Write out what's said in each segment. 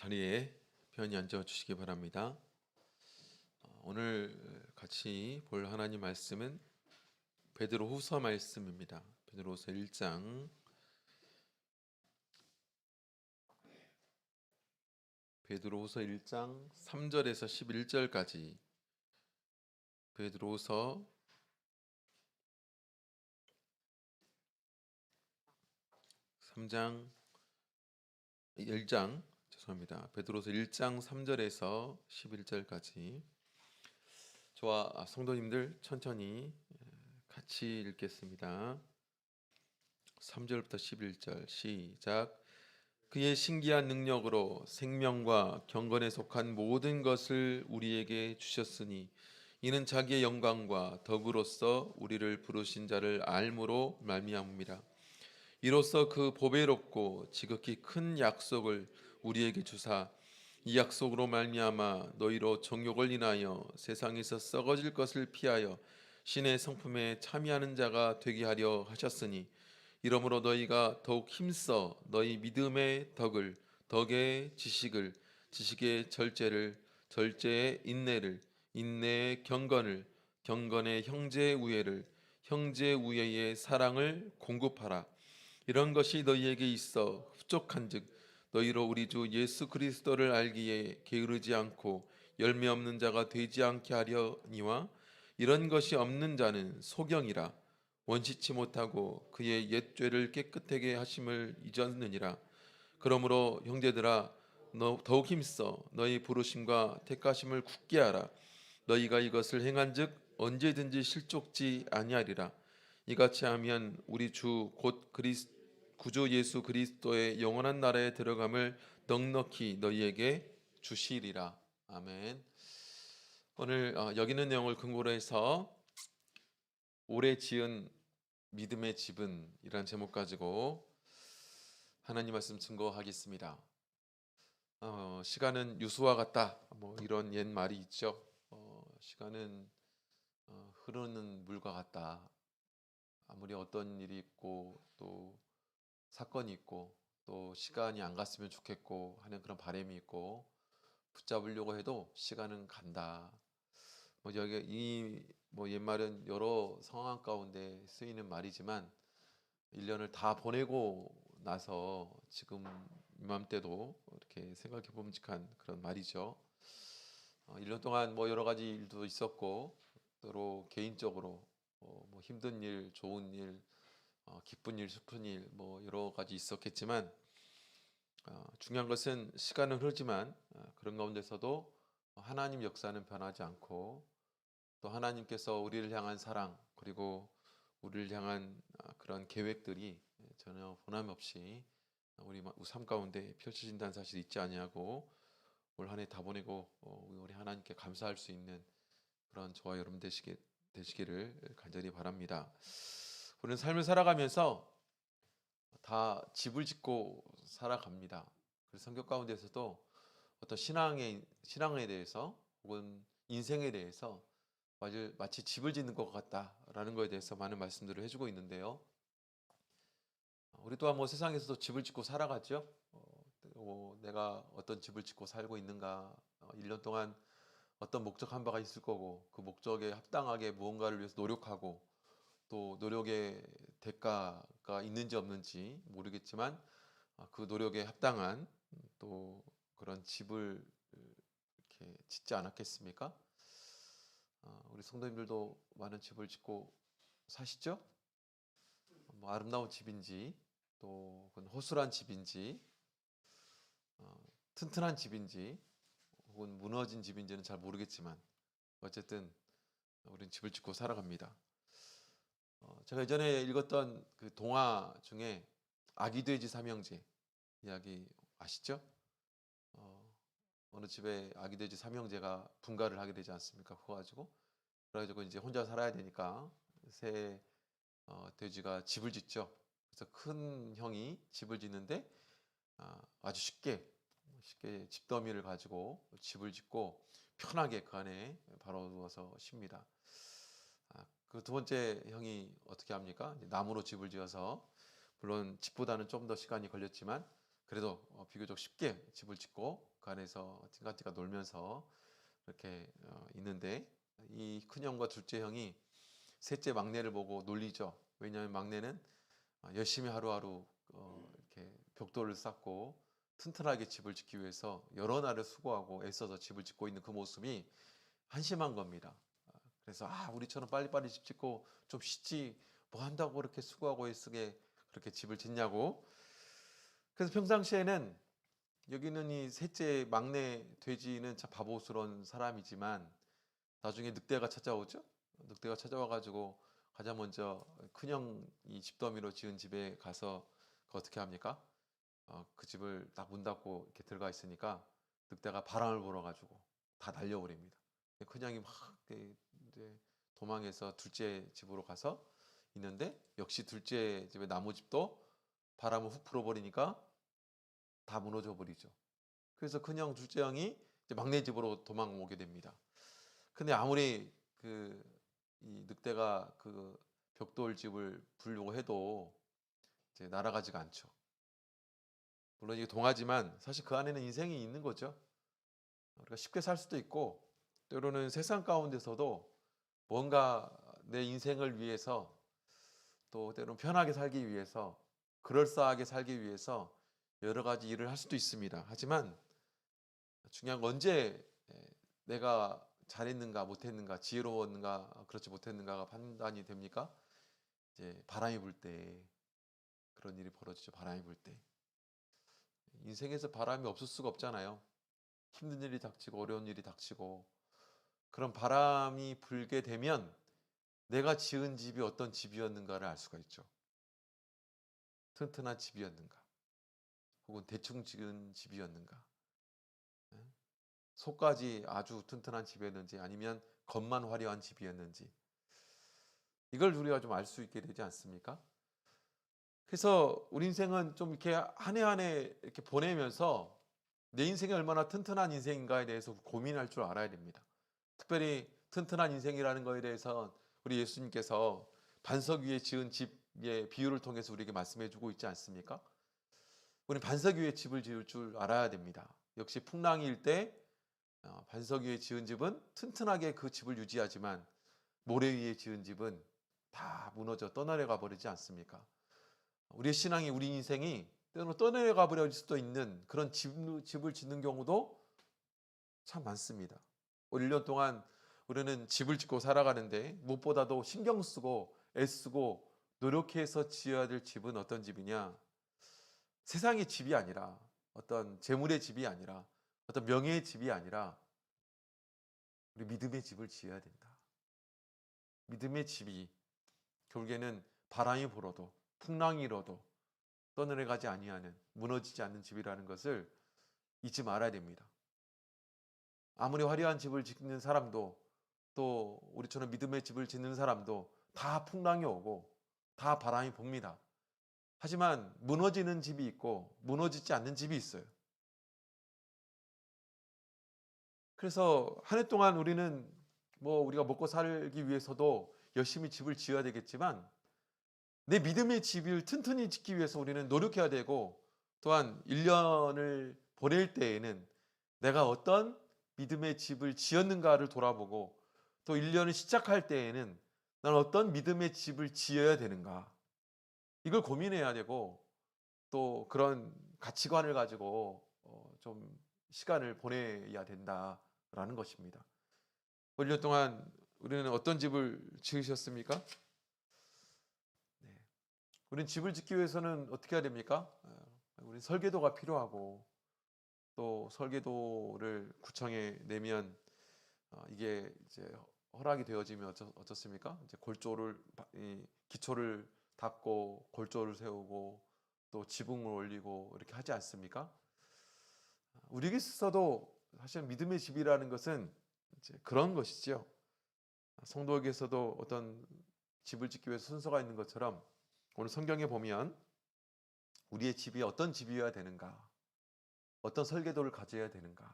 자리에 편히 앉아 주시기 바랍니다. 오늘 같이 볼 하나님 말씀은 베드로후서 말씀입니다. 베드로후서 1장 베드로후서 1장 3절에서 11절까지 베드로후서 3장 1장 죄송합니다. 베드로후서 1장 3절에서 11절까지 저와 성도님들 천천히 같이 읽겠습니다. 3절부터 11절 시작. 그의 신기한 능력으로 생명과 경건에 속한 모든 것을 우리에게 주셨으니 이는 자기의 영광과 덕으로서 우리를 부르신 자를 알므로 말미암음이라. 이로써 그 보배롭고 지극히 큰 약속을 우리에게 주사 이 약속으로 말미암아 너희로 정욕을 인하여 세상에서 썩어질 것을 피하여 신의 성품에 참여하는 자가 되게 하려 하셨으니 이러므로 너희가 더욱 힘써 너희 믿음의 덕을, 덕의 지식을, 지식의 절제를, 절제의 인내를, 인내의 경건을, 경건의 형제의 우애를, 형제의 우애의 사랑을 공급하라. 이런 것이 너희에게 있어 흡족한즉 너희로 우리 주 예수 그리스도를 알기에 게으르지 않고 열매 없는 자가 되지 않게 하려니와 이런 것이 없는 자는 소경이라. 원시치 못하고 그의 옛 죄를 깨끗하게 하심을 잊었느니라. 그러므로 형제들아 너 더욱 힘써 너희 부르심과 택하심을 굳게 하라. 너희가 이것을 행한즉 언제든지 실족지 아니하리라. 이같이 하면 우리 주 곧 구주 예수 그리스도의 영원한 나라에 들어감을 넉넉히 너희에게 주시리라. 아멘. 오늘 여기 있는 내용을 근거로 해서 오래 지은 믿음의 집은 이란 제목 가지고 하나님 말씀 증거하겠습니다. 시간은 유수와 같다. 뭐 이런 옛 말이 있죠. 시간은 흐르는 물과 같다. 아무리 어떤 일이 있고 또 사건이 있고 또 시간이 안 갔으면 좋겠고 하는 그런 바람이 있고 붙잡으려고 해도 시간은 간다. 뭐 여기 이뭐 옛말은 여러 상황 가운데 쓰이는 말이지만 1년을 다 보내고 나서 지금 이맘때도 이렇게 생각해 봄직한 그런 말이죠. 1년 동안 뭐 여러 가지 일도 있었고 또 개인적으로 뭐 힘든 일, 좋은 일, 기쁜 일, 슬픈 일 뭐 여러 가지 있었겠지만 중요한 것은 시간은 흐르지만 그런 가운데서도 하나님 역사는 변하지 않고 또 하나님께서 우리를 향한 사랑 그리고 우리를 향한 그런 계획들이 전혀 보남없이 우리 삶 가운데 펼쳐진다는 사실을 잊지 아니하고 올 한 해 다 보내고 우리 하나님께 감사할 수 있는 그런 저와 여러분 되시기를 간절히 바랍니다. 우리는 삶을 살아가면서 다 집을 짓고 살아갑니다. 그래서 성경 가운데서도 어떤 신앙에 대해서 혹은 인생에 대해서 마치 집을 짓는 것 같다라는 것에 대해서 많은 말씀들을 해주고 있는데요. 우리 또한 뭐 세상에서도 집을 짓고 살아가죠. 내가 어떤 집을 짓고 살고 있는가, 1년 동안 어떤 목적한 바가 있을 거고 그 목적에 합당하게 무언가를 위해서 노력하고 또 노력의 대가가 있는지 없는지 모르겠지만 그 노력에 합당한 또 그런 집을 이렇게 짓지 않았겠습니까? 우리 성도님들도 많은 집을 짓고 사시죠? 뭐 아름다운 집인지 또 허술한 집인지 튼튼한 집인지 혹은 무너진 집인지는 잘 모르겠지만 어쨌든 우리는 집을 짓고 살아갑니다. 제가 예전에 읽었던 그 동화 중에 아기 돼지 삼형제 이야기 아시죠? 어, 어느 집에 아기 돼지 삼형제가 분가를 하게 되지 않습니까? 그래가지고 이제 혼자 살아야 되니까 새 돼지가 집을 짓죠. 그래서 큰 형이 집을 짓는데 아주 쉽게 집더미를 가지고 집을 짓고 편하게 그 안에 바로 누워서 쉽니다. 그 두 번째 형이 어떻게 합니까? 나무로 집을 지어서 물론 집보다는 좀 더 시간이 걸렸지만 그래도 비교적 쉽게 집을 짓고 그 안에서 띵가띵가 놀면서 이렇게 있는데, 이 큰형과 둘째 형이 셋째 막내를 보고 놀리죠. 왜냐하면 막내는 열심히 하루하루 이렇게 벽돌을 쌓고 튼튼하게 집을 짓기 위해서 여러 날을 수고하고 애써서 집을 짓고 있는 그 모습이 한심한 겁니다. 그래서 우리처럼 빨리빨리 집 짓고 좀 쉬지, 뭐 한다고 그렇게 수고하고 애쓰게 그렇게 집을 짓냐고. 그래서 평상시에는 여기는 이 셋째 막내 돼지는 참 바보스러운 사람이지만 나중에 늑대가 찾아오죠. 늑대가 찾아와 가지고 가장 먼저 큰형이 집더미로 지은 집에 가서 그 어떻게 합니까? 그 집을 딱 문 닫고 이렇게 들어가 있으니까 늑대가 바람을 불어 가지고 다 날려버립니다. 큰형이 막 이제 도망해서 둘째 집으로 가서 있는데, 역시 둘째 집의 나무집도 바람을 훅 불어버리니까 다 무너져 버리죠. 그래서 큰형, 둘째 형이 이제 막내 집으로 도망오게 됩니다. 근데 아무리 이 늑대가 그 벽돌 집을 부르려고 해도 이제 날아가지가 않죠. 물론 이게 동화지만 사실 그 안에는 인생이 있는 거죠. 우리가 쉽게 살 수도 있고, 때로는 세상 가운데서도 뭔가 내 인생을 위해서, 또 때로는 편하게 살기 위해서, 그럴싸하게 살기 위해서 여러 가지 일을 할 수도 있습니다. 하지만 중요한 건 언제 내가 잘했는가 못했는가, 지혜로웠는가 그렇지 못했는가가 판단이 됩니까? 이제 바람이 불 때 그런 일이 벌어지죠. 바람이 불 때. 인생에서 바람이 없을 수가 없잖아요. 힘든 일이 닥치고 어려운 일이 닥치고, 그런 바람이 불게 되면 내가 지은 집이 어떤 집이었는가를 알 수가 있죠. 튼튼한 집이었는가, 혹은 대충 지은 집이었는가, 속까지 아주 튼튼한 집이었는지, 아니면 겉만 화려한 집이었는지, 이걸 우리가 좀 알 수 있게 되지 않습니까? 그래서 우리 인생은 좀 이렇게 한 해 한 해 이렇게 보내면서 내 인생이 얼마나 튼튼한 인생인가에 대해서 고민할 줄 알아야 됩니다. 특별히 튼튼한 인생이라는 거에 대해서 우리 예수님께서 반석 위에 지은 집의 비유를 통해서 우리에게 말씀해 주고 있지 않습니까? 우리 반석 위에 집을 지을 줄 알아야 됩니다. 역시 풍랑일 때 반석 위에 지은 집은 튼튼하게 그 집을 유지하지만, 모래 위에 지은 집은 다 무너져 떠내려가 버리지 않습니까? 우리의 신앙이, 우리 인생이 때로는 떠내려가 버릴 수도 있는 그런 집을 짓는 경우도 참 많습니다. 올 1년 동안 우리는 집을 짓고 살아가는데, 무엇보다도 신경 쓰고 애쓰고 노력해서 지어야 될 집은 어떤 집이냐? 세상의 집이 아니라, 어떤 재물의 집이 아니라, 어떤 명예의 집이 아니라 우리 믿음의 집을 지어야 된다. 믿음의 집이 결국에는 바람이 불어도 풍랑이 일어도 떠내려가지 아니하는, 무너지지 않는 집이라는 것을 잊지 말아야 됩니다. 아무리 화려한 집을 짓는 사람도, 또 우리처럼 믿음의 집을 짓는 사람도 다 풍랑이 오고 다 바람이 붑니다. 하지만 무너지는 집이 있고 무너지지 않는 집이 있어요. 그래서 한 해 동안 우리는 우리가 먹고 살기 위해서도 열심히 집을 지어야 되겠지만, 내 믿음의 집을 튼튼히 짓기 위해서 우리는 노력해야 되고, 또한 1년을 보낼 때에는 내가 어떤 믿음의 집을 지었는가를 돌아보고, 또 1년을 시작할 때에는 난 어떤 믿음의 집을 지어야 되는가, 이걸 고민해야 되고, 또 그런 가치관을 가지고 좀 시간을 보내야 된다라는 것입니다. 1년 동안 우리는 어떤 집을 지으셨습니까? 네. 우리는 집을 짓기 위해서는 어떻게 해야 됩니까? 우리 설계도가 필요하고, 또 설계도를 구청에 내면 이게 이제 허락이 되어지면 어떻습니까? 이제 기초를 닦고 골조를 세우고 또 지붕을 올리고 이렇게 하지 않습니까? 우리에게서도 사실 믿음의 집이라는 것은 이제 그런 것이죠. 성도에게서도 어떤 집을 짓기 위해서 순서가 있는 것처럼, 오늘 성경에 보면 우리의 집이 어떤 집이어야 되는가, 어떤 설계도를 가져야 되는가,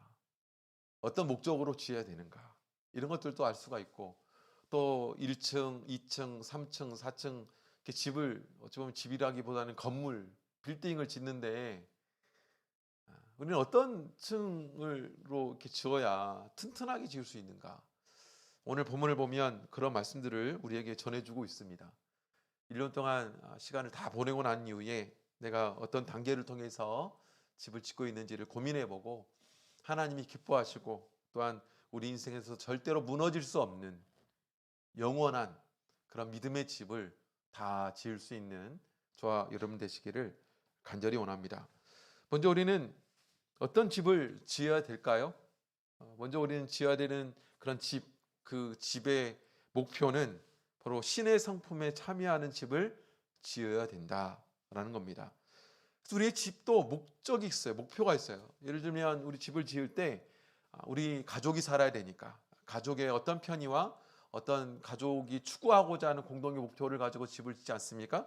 어떤 목적으로 지어야 되는가, 이런 것들도 알 수가 있고, 또 1층, 2층, 3층, 4층 이렇게 집을, 어찌 보면 집이라기보다는 건물, 빌딩을 짓는데 우리는 어떤 층으로 이렇게 지어야 튼튼하게 지을 수 있는가? 오늘 본문을 보면 그런 말씀들을 우리에게 전해주고 있습니다. 1년 동안 시간을 다 보내고 난 이후에 내가 어떤 단계를 통해서 집을 짓고 있는지를 고민해보고 하나님이 기뻐하시고 또한 우리 인생에서 절대로 무너질 수 없는 영원한 그런 믿음의 집을 다 지을 수 있는 저와 여러분 되시기를 간절히 원합니다. 먼저 우리는 어떤 집을 지어야 될까요? 먼저 우리는 지어야 되는 그런 집, 그 집의 목표는 바로 신의 성품에 참여하는 집을 지어야 된다라는 겁니다. 그래서 우리의 집도 목적이 있어요. 목표가 있어요. 예를 들면 우리 집을 지을 때 우리 가족이 살아야 되니까 가족의 어떤 편의와 어떤 가족이 추구하고자 하는 공동의 목표를 가지고 집을 짓지 않습니까?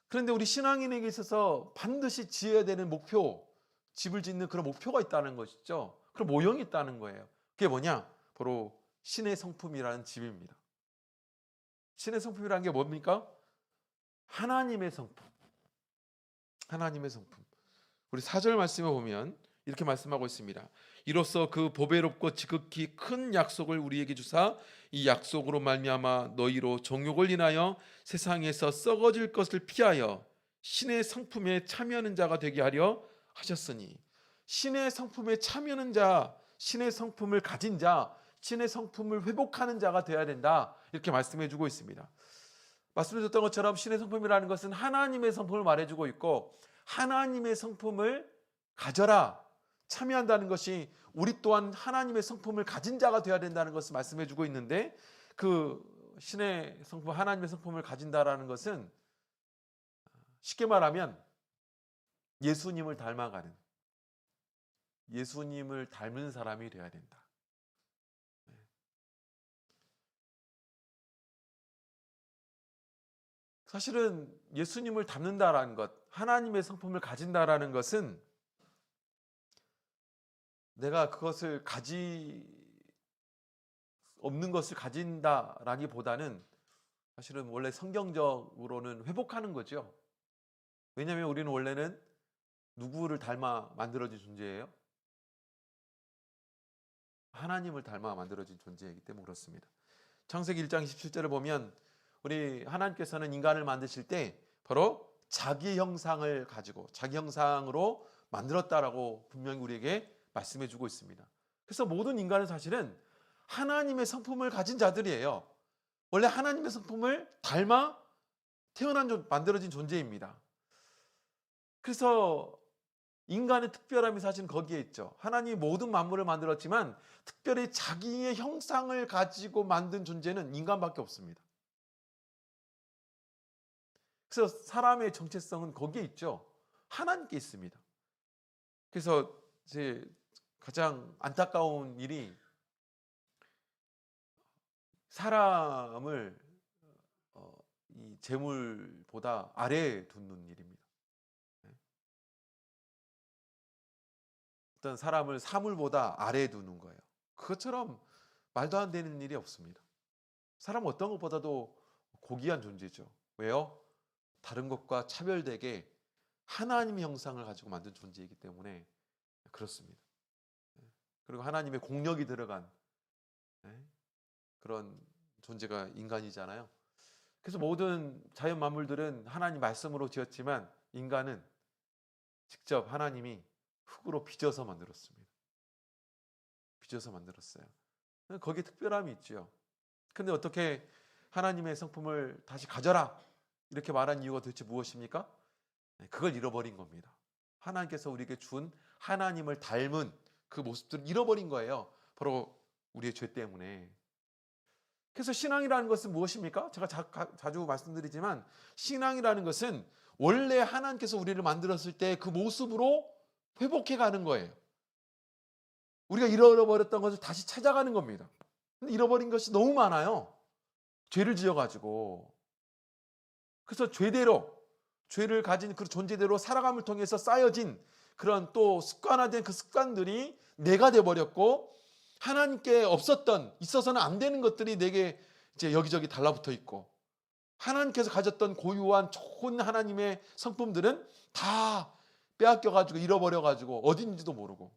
그런데 우리 신앙인에게 있어서 반드시 지어야 되는 목표, 집을 짓는 그런 목표가 있다는 것이죠. 그런 모형이 있다는 거예요. 그게 뭐냐? 바로 신의 성품이라는 집입니다. 신의 성품이라는 게 뭡니까? 하나님의 성품. 하나님의 성품. 우리 4절 말씀에 보면 이렇게 말씀하고 있습니다. 이로써 그 보배롭고 지극히 큰 약속을 우리에게 주사 이 약속으로 말미암아 너희로 정욕을 인하여 세상에서 썩어질 것을 피하여 신의 성품에 참여하는 자가 되게 하려 하셨으니, 신의 성품에 참여하는 자, 신의 성품을 가진 자, 신의 성품을 회복하는 자가 되어야 된다, 이렇게 말씀해 주고 있습니다. 말씀드렸던 것처럼 신의 성품이라는 것은 하나님의 성품을 말해주고 있고, 하나님의 성품을 가져라, 참여한다는 것이 우리 또한 하나님의 성품을 가진 자가 되어야 된다는 것을 말씀해 주고 있는데, 그 신의 성품, 하나님의 성품을 가진다라는 것은 쉽게 말하면 예수님을 닮아가는, 예수님을 닮은 사람이 되어야 된다. 사실은 예수님을 닮는다라는 것, 하나님의 성품을 가진다라는 것은 내가 그것을 없는 것을 가진다라기보다는 사실은 원래 성경적으로는 회복하는 거죠. 왜냐하면 우리는 원래는 누구를 닮아 만들어진 존재예요? 하나님을 닮아 만들어진 존재이기 때문에 그렇습니다. 창세기 1장 27절을 보면 우리 하나님께서는 인간을 만드실 때 바로 자기 형상을 가지고 자기 형상으로 만들었다라고 분명히 우리에게 말씀해 주고 있습니다. 그래서 모든 인간은 사실은 하나님의 성품을 가진 자들이에요. 원래 하나님의 성품을 닮아 만들어진 존재입니다. 그래서 인간의 특별함이 사실 거기에 있죠. 하나님이 모든 만물을 만들었지만 특별히 자기의 형상을 가지고 만든 존재는 인간밖에 없습니다. 그래서 사람의 정체성은 거기에 있죠. 하나님께 있습니다. 그래서 제 가장 안타까운 일이 사람을 이 재물보다 아래에 두는 일입니다. 어떤 사람을 사물보다 아래에 두는 거예요. 그것처럼 말도 안 되는 일이 없습니다. 사람은 어떤 것보다도 고귀한 존재죠. 왜요? 다른 것과 차별되게 하나님의 형상을 가지고 만든 존재이기 때문에 그렇습니다. 그리고 하나님의 공력이 들어간 그런 존재가 인간이잖아요. 그래서 모든 자연 만물들은 하나님 말씀으로 지었지만 인간은 직접 하나님이 흙으로 빚어서 만들었습니다. 빚어서 만들었어요. 거기에 특별함이 있죠. 근데 어떻게 하나님의 성품을 다시 가져라 이렇게 말한 이유가 도대체 무엇입니까? 그걸 잃어버린 겁니다. 하나님께서 우리에게 준 하나님을 닮은 그 모습들을 잃어버린 거예요. 바로 우리의 죄 때문에. 그래서 신앙이라는 것은 무엇입니까? 제가 자주 말씀드리지만 신앙이라는 것은 원래 하나님께서 우리를 만들었을 때 그 모습으로 회복해 가는 거예요. 우리가 잃어버렸던 것을 다시 찾아가는 겁니다. 근데 잃어버린 것이 너무 많아요. 죄를 지어가지고. 그래서 죄를 가진 그 존재대로 살아감을 통해서 쌓여진 그런 또 습관화된 그 습관들이 내가 돼버렸고, 하나님께 있어서는 안 되는 것들이 내게 이제 여기저기 달라붙어 있고, 하나님께서 가졌던 고유한 좋은 하나님의 성품들은 다 빼앗겨가지고 잃어버려가지고 어딘지도 모르고.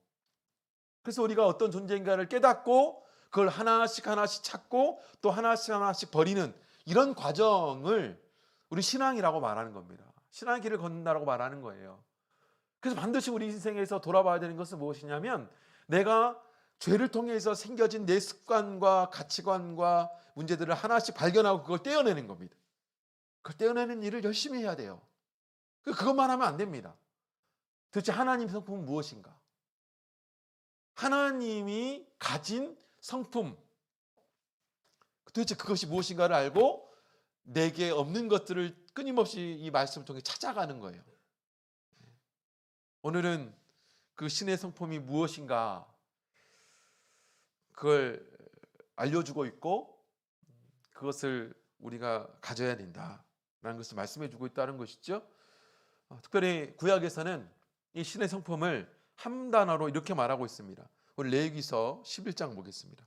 그래서 우리가 어떤 존재인가를 깨닫고 그걸 하나씩 하나씩 찾고 또 하나씩 하나씩 버리는 이런 과정을 우리 신앙이라고 말하는 겁니다. 신앙의 길을 걷는다라고 말하는 거예요. 그래서 반드시 우리 인생에서 돌아봐야 되는 것은 무엇이냐면 내가 죄를 통해서 생겨진 내 습관과 가치관과 문제들을 하나씩 발견하고 그걸 떼어내는 겁니다. 그걸 떼어내는 일을 열심히 해야 돼요. 그것만 하면 안 됩니다. 도대체 하나님 성품은 무엇인가? 하나님이 가진 성품, 도대체 그것이 무엇인가를 알고 내게 없는 것들을 끊임없이 이 말씀을 통해 찾아가는 거예요. 오늘은 그 신의 성품이 무엇인가 그걸 알려주고 있고 그것을 우리가 가져야 된다라는 것을 말씀해 주고 있다는 것이죠. 특별히 구약에서는 이 신의 성품을 한 단어로 이렇게 말하고 있습니다. 우리 레위기서 11장 보겠습니다.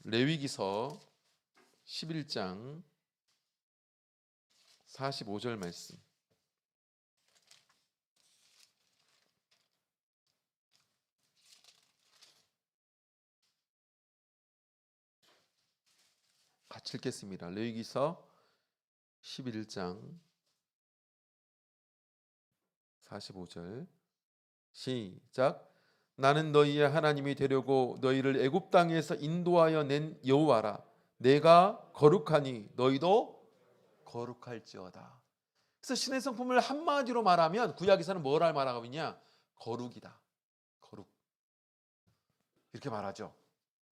레위기서 11장 45절 말씀. 같이 읽겠습니다. 레위기서 11장 45절 시작. 나는 너희의 하나님이 되려고 너희를 애굽 땅에서 인도하여 낸 여호와라. 내가 거룩하니 너희도 거룩할지어다. 그래서 신의 성품을 한마디로 말하면 구약에서는 뭐라 말하고 있냐? 거룩이다. 거룩. 이렇게 말하죠.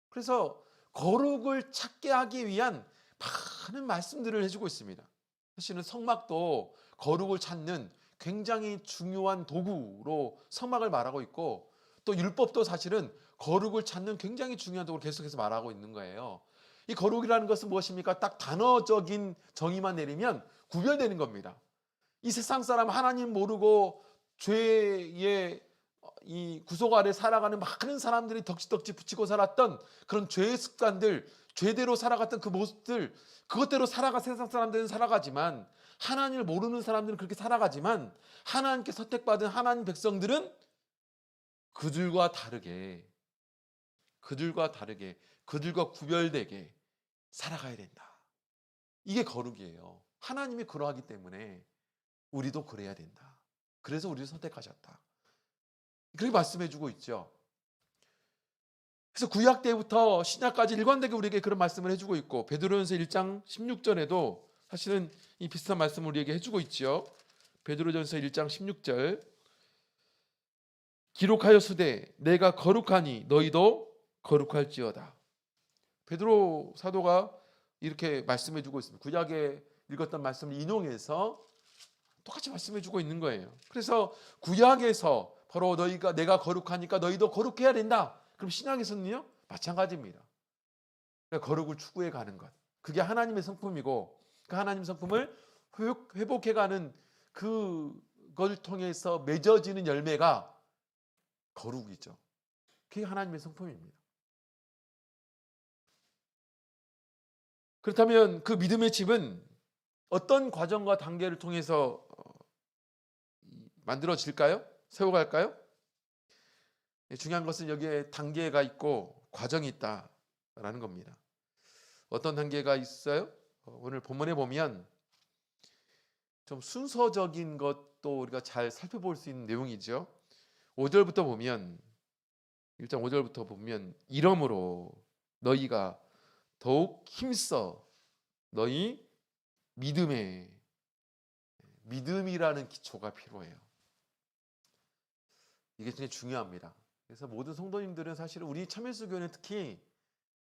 그래서 거룩을 찾게 하기 위한 많은 말씀들을 해주고 있습니다. 사실은 성막도 거룩을 찾는 굉장히 중요한 도구로 성막을 말하고 있고 또 율법도 사실은 거룩을 찾는 굉장히 중요한 도구로 계속해서 말하고 있는 거예요. 이 거룩이라는 것은 무엇입니까? 딱 단어적인 정의만 내리면 구별되는 겁니다. 이 세상 사람 하나님 모르고 죄의 이 구속 아래 살아가는 많은 사람들이 덕지덕지 붙이고 살았던 그런 죄의 습관들, 죄대로 살아갔던 그 모습들, 그것대로 세상 사람들은 살아가지만 하나님을 모르는 사람들은 그렇게 살아가지만 하나님께 선택받은 하나님 백성들은 그들과 다르게 그들과 구별되게 살아가야 된다. 이게 거룩이에요. 하나님이 그러하기 때문에 우리도 그래야 된다. 그래서 우리를 선택하셨다. 그렇게 말씀해주고 있죠. 그래서 구약 때부터 신약까지 일관되게 우리에게 그런 말씀을 해주고 있고 베드로전서 1장 16절에도 사실은 이 비슷한 말씀을 우리에게 해주고 있죠. 베드로전서 1장 16절 기록하였으되 내가 거룩하니 너희도 거룩할지어다. 베드로 사도가 이렇게 말씀해주고 있습니다. 구약에 읽었던 말씀을 인용해서 똑같이 말씀해주고 있는 거예요. 그래서 구약에서 바로 내가 거룩하니까 너희도 거룩해야 된다. 그럼 신약에서는요 마찬가지입니다. 거룩을 추구해 가는 것, 그게 하나님의 성품이고 그 하나님 성품을 회복해가는 그걸 통해서 맺어지는 열매가 거룩이죠. 그게 하나님의 성품입니다. 그렇다면 그 믿음의 집은 어떤 과정과 단계를 통해서 만들어질까요? 세워갈까요? 중요한 것은 여기에 단계가 있고 과정이 있다라는 겁니다. 어떤 단계가 있어요? 오늘 본문에 보면 좀 순서적인 것도 우리가 잘 살펴볼 수 있는 내용이죠. 5절부터 보면 1장 5절부터 보면 이러므로 너희가 더욱 힘써 너희 믿음이라는 기초가 필요해요. 이게 굉장히 중요합니다. 그래서 모든 성도님들은 사실은 우리 참예수교회는 특히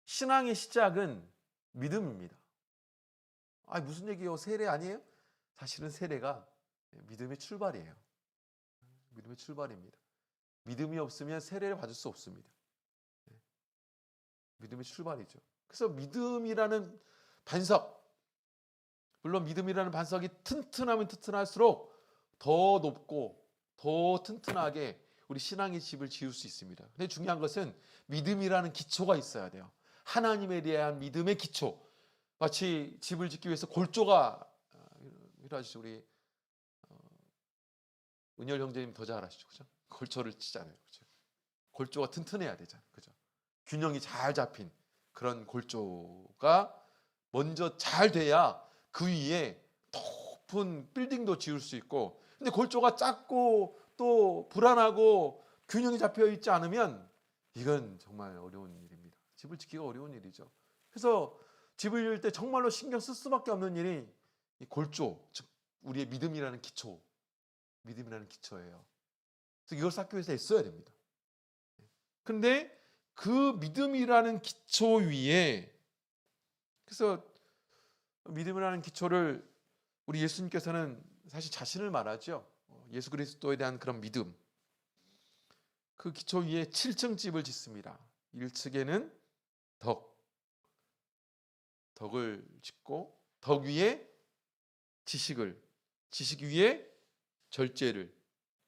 신앙의 시작은 믿음입니다. 무슨 얘기예요? 세례 아니에요? 사실은 세례가 믿음의 출발이에요. 믿음의 출발입니다. 믿음이 없으면 세례를 받을 수 없습니다. 믿음의 출발이죠. 그래서 믿음이라는 반석, 물론 믿음이라는 반석이 튼튼하면 튼튼할수록 더 높고 더 튼튼하게 우리 신앙의 집을 지을 수 있습니다. 근데 중요한 것은 믿음이라는 기초가 있어야 돼요. 하나님에 대한 믿음의 기초. 마치 집을 짓기 위해서 골조가 필요하시죠. 우리 은열 형제님 더 잘 아시죠, 그죠? 골조를 치잖아요, 그죠? 골조가 튼튼해야 되잖아요, 그죠? 균형이 잘 잡힌 그런 골조가 먼저 잘 돼야 그 위에 높은 빌딩도 지을 수 있고, 근데 골조가 작고 또 불안하고 균형이 잡혀 있지 않으면 이건 정말 어려운 일입니다. 집을 짓기가 어려운 일이죠. 그래서 집을 지을 때 정말로 신경 쓸 수밖에 없는 일이 이 골조, 즉 우리의 믿음이라는 기초, 믿음이라는 기초예요. 그래서 이걸 쌓기 위해서 애써야 됩니다. 근데 그 믿음이라는 기초 위에, 그래서 믿음이라는 기초를 우리 예수님께서는 사실 자신을 말하죠. 예수 그리스도에 대한 그런 믿음. 그 기초 위에 7층 집을 짓습니다. 1층에는 덕을 짓고, 덕 위에 지식을, 지식 위에 절제를,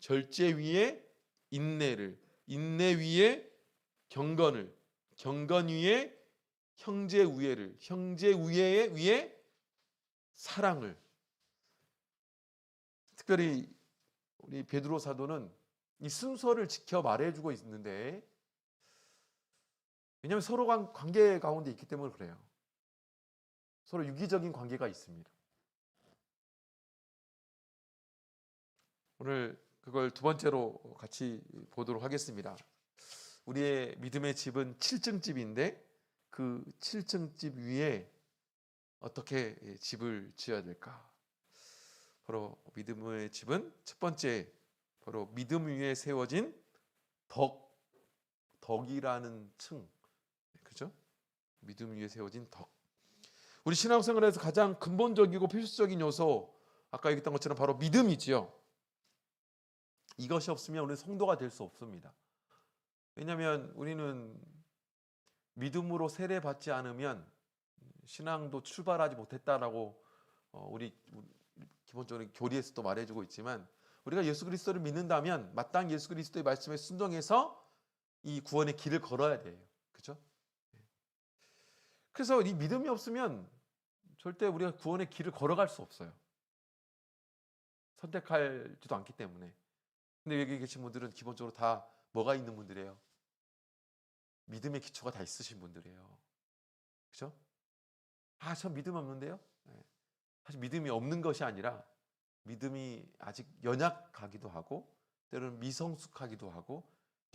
절제 위에 인내를, 인내 위에 경건을, 경건 위에 형제 우애를, 형제 우애 위에 사랑을. 특별히 우리 베드로 사도는 이 순서를 지켜 말해주고 있는데, 왜냐하면 서로 관계 가운데 있기 때문에 그래요. 서로 유기적인 관계가 있습니다. 오늘 그걸 두 번째로 같이 보도록 하겠습니다. 우리의 믿음의 집은 7층 집인데 그 7층 집 위에 어떻게 집을 지어야 될까? 바로 믿음의 집은 첫 번째, 바로 믿음 위에 세워진 덕이라는 층, 그죠? 믿음 위에 세워진 덕. 우리 신앙생활에서 가장 근본적이고 필수적인 요소, 아까 얘기했던 것처럼 바로 믿음이지요. 이것이 없으면 우리는 성도가 될 수 없습니다. 왜냐하면 우리는 믿음으로 세례받지 않으면 신앙도 출발하지 못했다라고 우리 기본적으로 교리에서도 말해주고 있지만, 우리가 예수 그리스도를 믿는다면 마땅히 예수 그리스도의 말씀에 순종해서 이 구원의 길을 걸어야 돼요. 그죠? 그래서 이 믿음이 없으면 절대 우리가 구원의 길을 걸어갈 수 없어요. 선택하지도 않기 때문에. 근데 여기 계신 분들은 기본적으로 다 뭐가 있는 분들이에요? 믿음의 기초가 다 있으신 분들이에요. 그죠? 저 믿음 없는데요? 사실 믿음이 없는 것이 아니라 믿음이 아직 연약하기도 하고 때로는 미성숙하기도 하고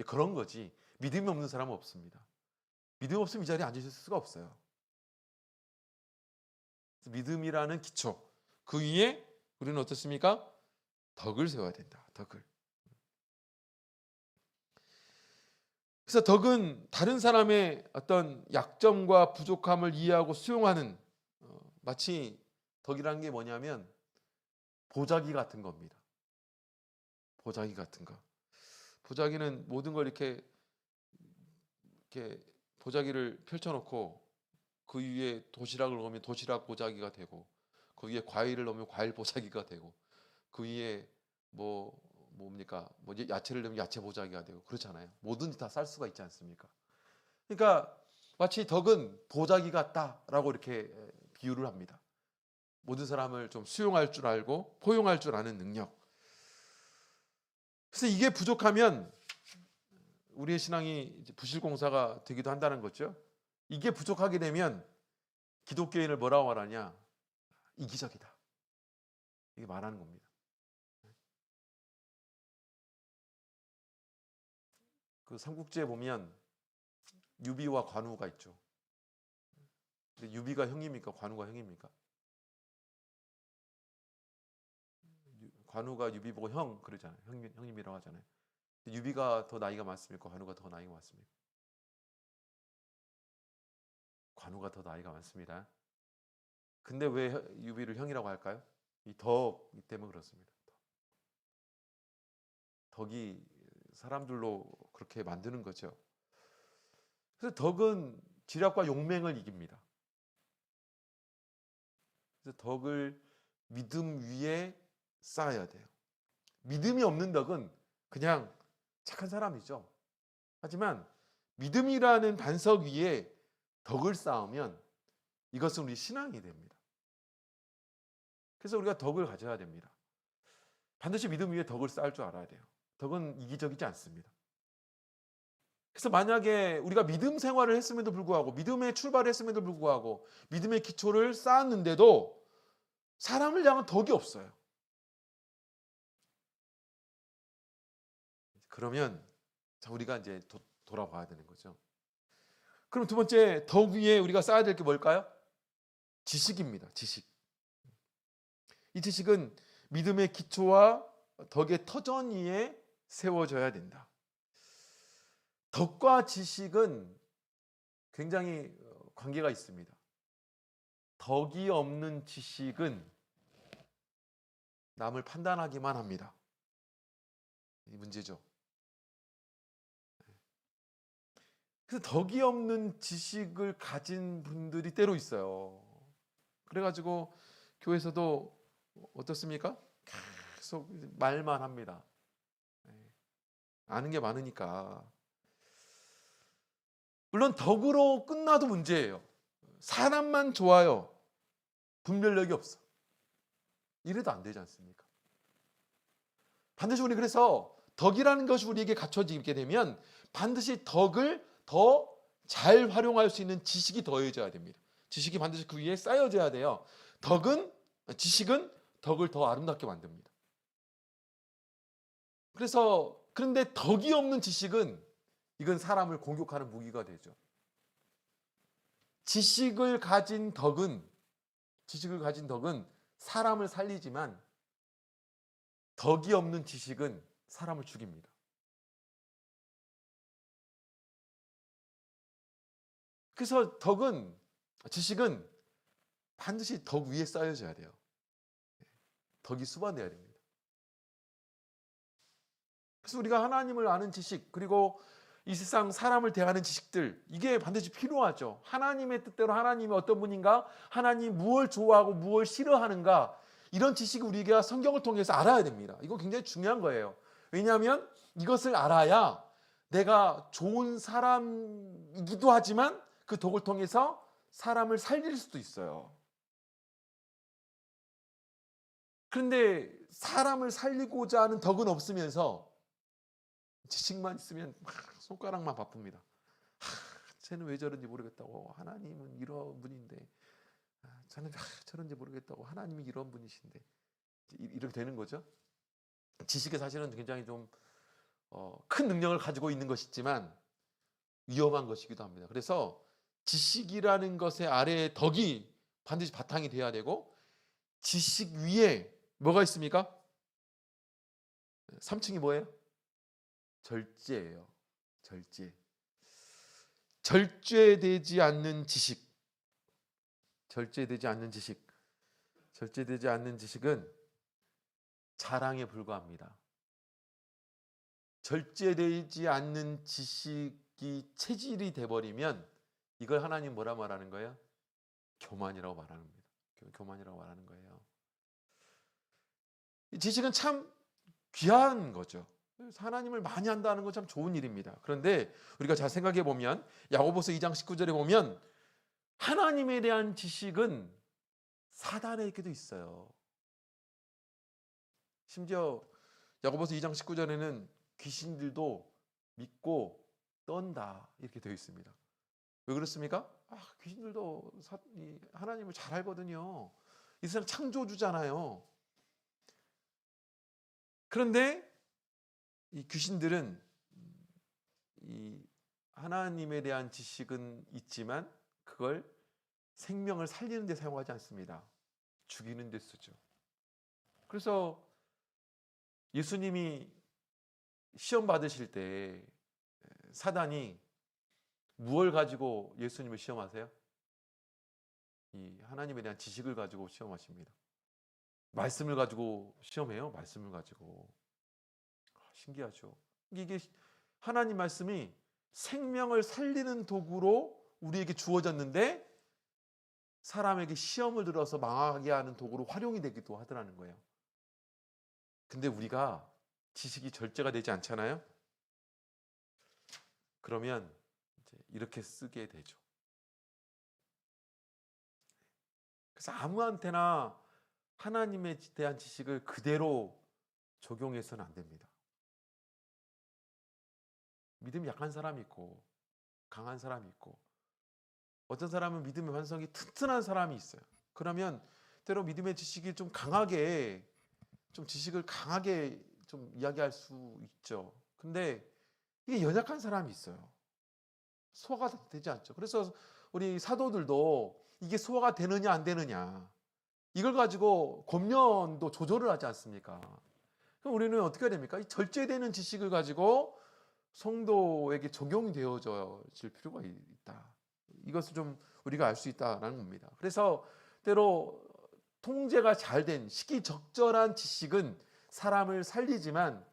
그런 거지, 믿음이 없는 사람은 없습니다. 믿음 없으면 이 자리에 앉으실 수가 없어요. 믿음이라는 기초, 그 위에 우리는 어떻습니까? 덕을 세워야 된다. 덕을. 그래서 덕은 다른 사람의 어떤 약점과 부족함을 이해하고 수용하는, 마치 덕이라는 게 뭐냐면 보자기 같은 겁니다. 보자기 같은 거. 보자기는 모든 걸 이렇게 보자기를 펼쳐놓고 그 위에 도시락을 넣으면 도시락 보자기가 되고, 그 위에 과일을 넣으면 과일 보자기가 되고, 그 위에 야채를 넣으면 야채 보자기가 되고, 그렇잖아요. 뭐든지 다 쌀 수가 있지 않습니까? 그러니까 마치 덕은 보자기 같다라고 이렇게 비유를 합니다. 모든 사람을 좀 수용할 줄 알고 포용할 줄 아는 능력. 그래서 이게 부족하면 우리의 신앙이 부실공사가 되기도 한다는 거죠. 이게 부족하게 되면 기독교인을 뭐라고 말하냐? 이기적이다. 이게 말하는 겁니다. 그 삼국지에 보면 유비와 관우가 있죠. 근데 유비가 형입니까? 관우가 형입니까? 관우가 유비 보고 형 그러잖아요. 형님이라고 하잖아요. 유비가 더 나이가 많습니까? 관우가 더 나이가 많습니까? 관우가 더 나이가 많습니다. 근데 왜 유비를 형이라고 할까요? 이 덕이 때문에 그렇습니다. 덕이 사람들로 그렇게 만드는 거죠. 그래서 덕은 지략과 용맹을 이깁니다. 그래서 덕을 믿음 위에 쌓아야 돼요. 믿음이 없는 덕은 그냥 착한 사람이죠. 하지만 믿음이라는 반석 위에 덕을 쌓으면 이것은 우리 신앙이 됩니다. 그래서 우리가 덕을 가져야 됩니다. 반드시 믿음 위에 덕을 쌓을 줄 알아야 돼요. 덕은 이기적이지 않습니다. 그래서 만약에 우리가 믿음 생활을 했음에도 불구하고, 믿음의 출발을 했음에도 불구하고, 믿음의 기초를 쌓았는데도 사람을 향한 덕이 없어요. 그러면 자, 우리가 이제 돌아봐야 되는 거죠. 그럼 두 번째 덕 위에 우리가 쌓아야 될 게 뭘까요? 지식입니다. 지식. 이 지식은 믿음의 기초와 덕의 터전 위에 세워져야 된다. 덕과 지식은 굉장히 관계가 있습니다. 덕이 없는 지식은 남을 판단하기만 합니다. 이 문제죠. 그래서 덕이 없는 지식을 가진 분들이 때로 있어요. 그래가지고 교회에서도 어떻습니까? 계속 말만 합니다. 아는 게 많으니까. 물론 덕으로 끝나도 문제예요. 사람만 좋아요. 분별력이 없어. 이래도 안 되지 않습니까? 반드시 우리 그래서 덕이라는 것이 우리에게 갖춰지게 되면 반드시 덕을 더 잘 활용할 수 있는 지식이 더해져야 됩니다. 지식이 반드시 그 위에 쌓여져야 돼요. 지식은 덕을 더 아름답게 만듭니다. 그런데 덕이 없는 지식은 이건 사람을 공격하는 무기가 되죠. 지식을 가진 덕은 사람을 살리지만 덕이 없는 지식은 사람을 죽입니다. 그래서 지식은 반드시 덕 위에 쌓여져야 돼요. 덕이 수반돼야 됩니다. 그래서 우리가 하나님을 아는 지식, 그리고 이 세상 사람을 대하는 지식들, 이게 반드시 필요하죠. 하나님의 뜻대로 하나님이 어떤 분인가, 하나님이 무엇을 좋아하고 무엇을 싫어하는가, 이런 지식을 우리가 성경을 통해서 알아야 됩니다. 이거 굉장히 중요한 거예요. 왜냐하면 이것을 알아야 내가 좋은 사람이기도 하지만 그 덕을 통해서 사람을 살릴 수도 있어요. 그런데 사람을 살리고자 하는 덕은 없으면서 지식만 있으면 손가락만 바쁩니다. 쟤는 왜 저런지 모르겠다고, 하나님은 이런 분인데, 저는 저런지 모르겠다고, 하나님이 이런 분이신데, 이렇게 되는 거죠. 지식이 사실은 굉장히 좀 큰 능력을 가지고 있는 것이지만 위험한 것이기도 합니다. 그래서 지식이라는 것의 아래에 덕이 반드시 바탕이 돼야 되고, 지식 위에 뭐가 있습니까? 3층이 뭐예요? 절제예요. 절제되지 않는 지식. 절제되지 않는 지식은 자랑에 불과합니다. 절제되지 않는 지식이 체질이 돼버리면 이걸 하나님 뭐라 말하는 거예요? 교만이라고 말하는 겁니다. 교만이라고 말하는 거예요. 이 지식은 참 귀한 거죠. 하나님을 많이 한다는 건 참 좋은 일입니다. 그런데 우리가 잘 생각해 보면 야고보서 2장 19절에 보면 하나님에 대한 지식은 사단에게도 있어요. 심지어 야고보서 2장 19절에는 귀신들도 믿고 떤다 이렇게 되어 있습니다. 왜 그렇습니까? 귀신들도 하나님을 잘 알거든요. 이 세상 창조주잖아요. 그런데 이 귀신들은 이 하나님에 대한 지식은 있지만 그걸 생명을 살리는 데 사용하지 않습니다. 죽이는 데 쓰죠. 그래서 예수님이 시험 받으실 때 사단이 무엇을 가지고 예수님을 시험하세요? 이 하나님에 대한 지식을 가지고 시험하십니다. 말씀을 가지고 시험해요. 말씀을 가지고. 신기하죠. 이게 하나님 말씀이 생명을 살리는 도구로 우리에게 주어졌는데 사람에게 시험을 들어서 망하게 하는 도구로 활용이 되기도 하더라는 거예요. 근데 우리가 지식이 절제가 되지 않잖아요. 그러면 이제 이렇게 쓰게 되죠. 그래서 아무한테나 하나님에 대한 지식을 그대로 적용해서는 안 됩니다. 믿음이 약한 사람이 있고 강한 사람이 있고, 어떤 사람은 믿음의 완성이 튼튼한 사람이 있어요. 그러면 때로 믿음의 지식이 좀 강하게, 좀 지식을 강하게 좀 이야기할 수 있죠. 근데 이게 연약한 사람이 있어요. 소화가 되지 않죠. 그래서 우리 사도들도 이게 소화가 되느냐 안 되느냐, 이걸 가지고 권면도 조절을 하지 않습니까? 그럼 우리는 어떻게 해야 됩니까? 이 절제되는 지식을 가지고 성도에게 적용이 되어질 필요가 있다. 이것을 좀 우리가 알 수 있다라는 겁니다. 그래서 때로 통제가 잘 된 시기적절한 지식은 사람을 살리지만,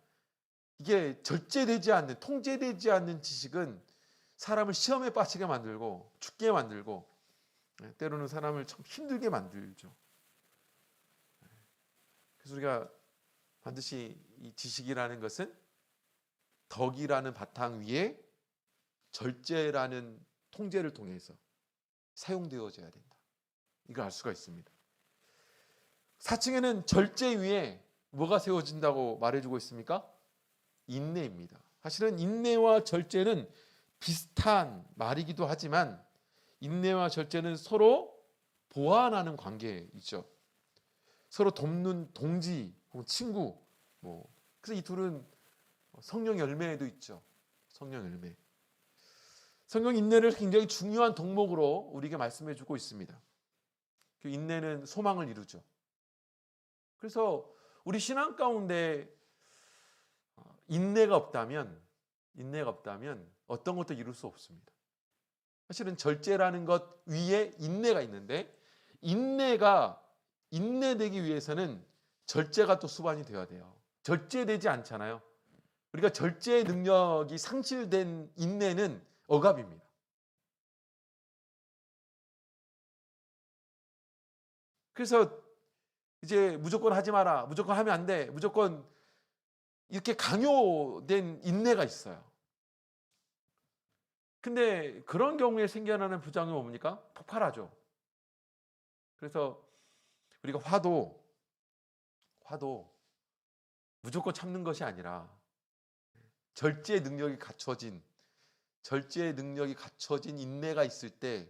이게 절제되지 않는, 통제되지 않는 지식은 사람을 시험에 빠지게 만들고 죽게 만들고, 때로는 사람을 참 힘들게 만들죠. 그래서 우리가 반드시 이 지식이라는 것은 덕이라는 바탕 위에 절제라는 통제를 통해서 사용되어져야 된다. 이걸 알 수가 있습니다. 4층에는 절제 위에 뭐가 세워진다고 말해주고 있습니까? 인내입니다. 사실은 인내와 절제는 비슷한 말이기도 하지만, 인내와 절제는 서로 보완하는 관계이죠. 서로 돕는 동지 혹은 친구, 그래서 이 둘은 성령 열매에도 있죠. 성령 열매. 성령 인내를 굉장히 중요한 덕목으로 우리에게 말씀해 주고 있습니다. 그 인내는 소망을 이루죠. 그래서 우리 신앙 가운데 인내가 없다면 어떤 것도 이룰 수 없습니다. 사실은 절제라는 것 위에 인내가 있는데, 인내되기 위해서는 절제가 또 수반이 되어야 돼요. 절제되지 않잖아요. 우리가 절제의 능력이 상실된 인내는 억압입니다. 그래서 이제 무조건 하지 마라, 무조건 하면 안 돼, 무조건 이렇게 강요된 인내가 있어요. 근데 그런 경우에 생겨나는 부작용이 뭡니까? 폭발하죠. 그래서 우리가 화도 무조건 참는 것이 아니라 절제의 능력이 갖춰진 인내가 있을 때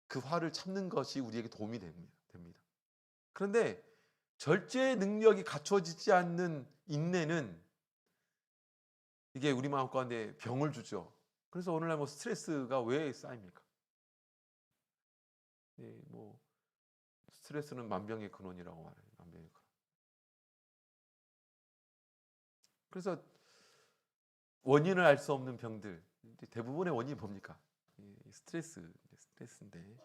그 화를 참는 것이 우리에게 도움이 됩니다. 그런데 절제의 능력이 갖춰지지 않는 인내는 이게 우리 마음 가운데 병을 주죠. 그래서 오늘날 스트레스가 왜 쌓입니까? 스트레스는 만병의 근원이라고 말해요. 만병의 근원. 그래서 원인을 알 수 없는 병들, 대부분의 원인이 뭡니까? 스트레스인데.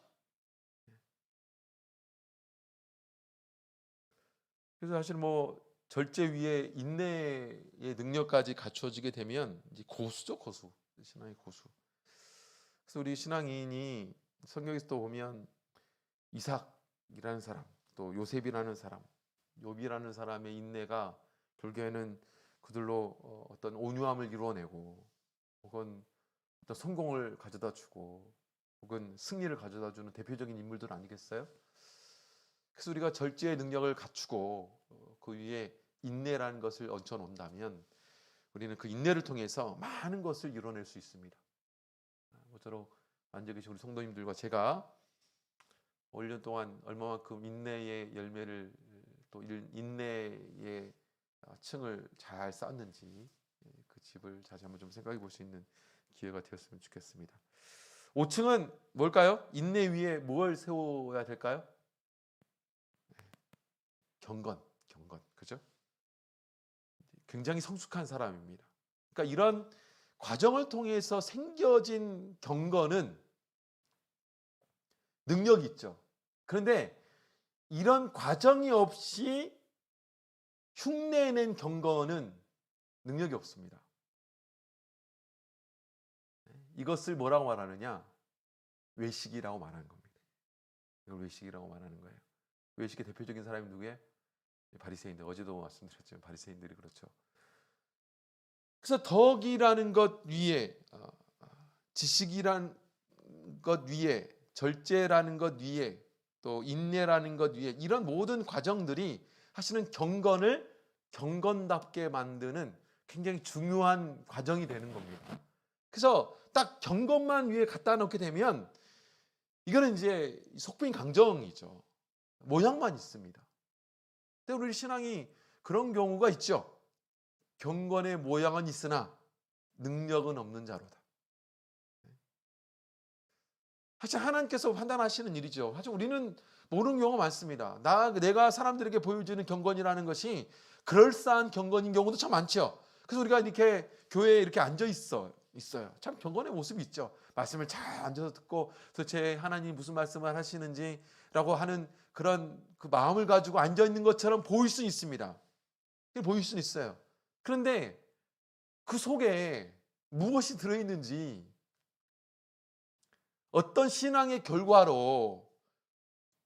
그래서 사실 절제 위에 인내의 능력까지 갖춰지게 되면 이제 고수죠, 고수. 신앙의 고수. 그래서 우리 신앙인이 성경에서 또 보면 이삭이라는 사람, 또 요셉이라는 사람, 욥이라는 사람의 인내가 결국에는 그들로 어떤 온유함을 이루어내고, 혹은 어떤 성공을 가져다 주고, 혹은 승리를 가져다 주는 대표적인 인물들 아니겠어요? 그래서 우리가 절제의 능력을 갖추고 그 위에 인내라는 것을 얹혀 놓는다면 우리는 그 인내를 통해서 많은 것을 이뤄낼 수 있습니다. 모쪼록 앉아 계신 우리 성도님들과 제가 올 년 동안 얼마만큼 인내의 열매를, 또 인내의 층을 잘 쌓았는지, 그 집을 다시 한번 좀 생각해 볼 수 있는 기회가 되었으면 좋겠습니다. 5층은 뭘까요? 인내 위에 뭘 세워야 될까요? 경건, 그죠? 굉장히 성숙한 사람입니다. 그러니까 이런 과정을 통해서 생겨진 경건은 능력이 있죠. 그런데 이런 과정이 없이 흉내낸 경건은 능력이 없습니다. 이것을 뭐라고 말하느냐? 외식이라고 말하는 겁니다. 이걸 외식이라고 말하는 거예요. 외식의 대표적인 사람이 누구예요? 바리새인들. 어제도 말씀드렸지만 바리새인들이 그렇죠. 그래서 덕이라는 것 위에, 지식이라는 것 위에, 절제라는 것 위에 또 인내라는 것 위에 이런 모든 과정들이 사실은 경건을 경건답게 만드는 굉장히 중요한 과정이 되는 겁니다. 그래서 딱 경건만 위에 갖다 놓게 되면 이거는 이제 속빈 강정이죠. 모양만 있습니다. 근데 우리 신앙이 그런 경우가 있죠. 경건의 모양은 있으나 능력은 없는 자로다. 사실 하나님께서 판단하시는 일이죠. 사실 우리는 모르는 경우가 많습니다. 내가 사람들에게 보여주는 경건이라는 것이 그럴싸한 경건인 경우도 참 많죠. 그래서 우리가 이렇게 교회에 이렇게 앉아 있어요. 참 경건의 모습이 있죠. 말씀을 잘 앉아서 듣고 도대체 하나님 무슨 말씀을 하시는지라고 하는 그런 그 마음을 가지고 앉아 있는 것처럼 보일 수 있습니다. 보일 수 있어요. 그런데 그 속에 무엇이 들어있는지, 어떤 신앙의 결과로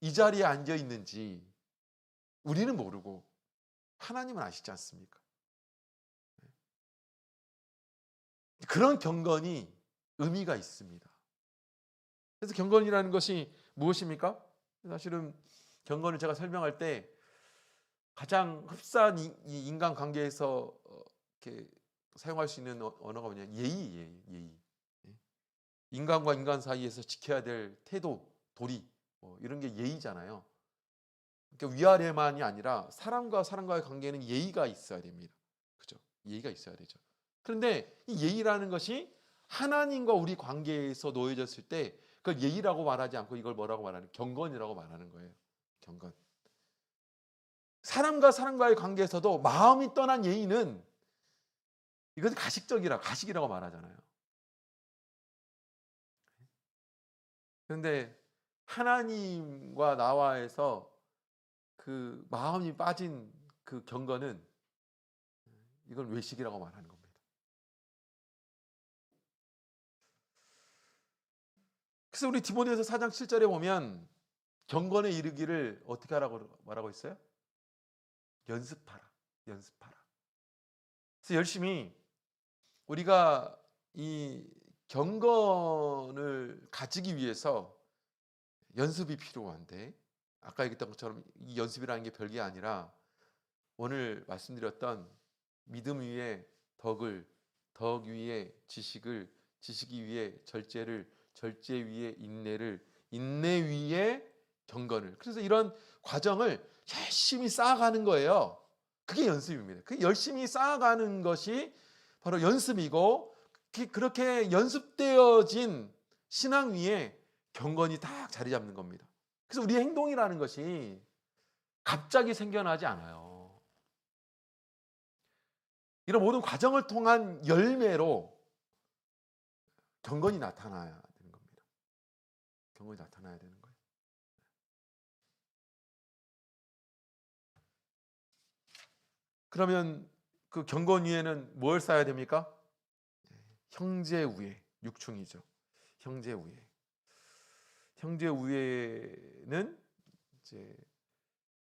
이 자리에 앉아 있는지 우리는 모르고 하나님은 아시지 않습니까? 그런 경건이 의미가 있습니다. 그래서 경건이라는 것이 무엇입니까? 사실은 경건을 제가 설명할 때 가장 흡사한 이 인간 관계에서 이렇게 사용할 수 있는 언어가 뭐냐? 예의. 인간과 인간 사이에서 지켜야 될 태도, 도리, 이런 게 예의잖아요. 그러니까 위아래만이 아니라 사람과 사람과의 관계는 예의가 있어야 됩니다. 그죠? 예의가 있어야 되죠. 그런데 이 예의라는 것이 하나님과 우리 관계에서 놓여졌을 때 그걸 예의라고 말하지 않고 이걸 뭐라고 말하는? 경건이라고 말하는 거예요. 경건. 사람과 사람과의 관계에서도 마음이 떠난 예의는 이것은 가식이라고 말하잖아요. 그런데 하나님과 나와에서 그 마음이 빠진 그 경건은 이걸 외식이라고 말하는 겁니다. 그래서 우리 디모데후서 4장 7절에 보면 경건에 이르기를 어떻게 하라고 말하고 있어요? 연습하라. 그래서 열심히 우리가 이 경건을 가지기 위해서 연습이 필요한데, 아까 얘기했던 것처럼 이 연습이라는 게 별게 아니라 오늘 말씀드렸던 믿음 위에 덕을, 덕 위에 지식을, 지식이 위에 절제를, 절제 위에 인내를, 인내 위에 경건을. 그래서 이런 과정을 열심히 쌓아가는 거예요. 그게 연습입니다. 그 열심히 쌓아가는 것이 바로 연습이고, 그렇게 연습되어진 신앙 위에 경건이 딱 자리 잡는 겁니다. 그래서 우리의 행동이라는 것이 갑자기 생겨나지 않아요. 이런 모든 과정을 통한 열매로 경건이 나타나야 되는 겁니다. 경건이 나타나야 되는 거예요. 그러면 그 경건 위에는 뭘 쌓아야 됩니까? 형제 우애, 육충이죠. 형제 우애. 형제 우애는 이제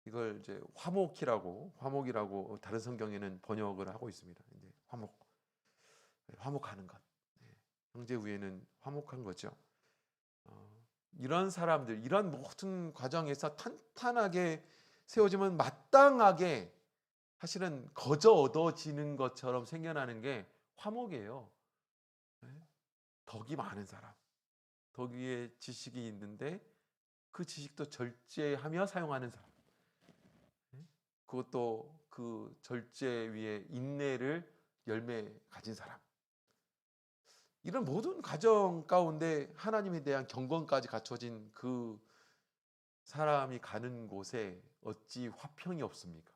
이걸 이제 화목이라고 다른 성경에는 번역을 하고 있습니다. 이제 화목하는 것. 형제 우애는 화목한 거죠. 이런 사람들, 이런 모든 과정에서 탄탄하게 세워지면 마땅하게 사실은 거저 얻어지는 것처럼 생겨나는 게 화목이에요. 덕이 많은 사람, 덕 위에 지식이 있는데 그 지식도 절제하며 사용하는 사람, 그것도 그 절제 위에 인내를 열매 가진 사람. 이런 모든 과정 가운데 하나님에 대한 경건까지 갖춰진 그 사람이 가는 곳에 어찌 화평이 없습니까?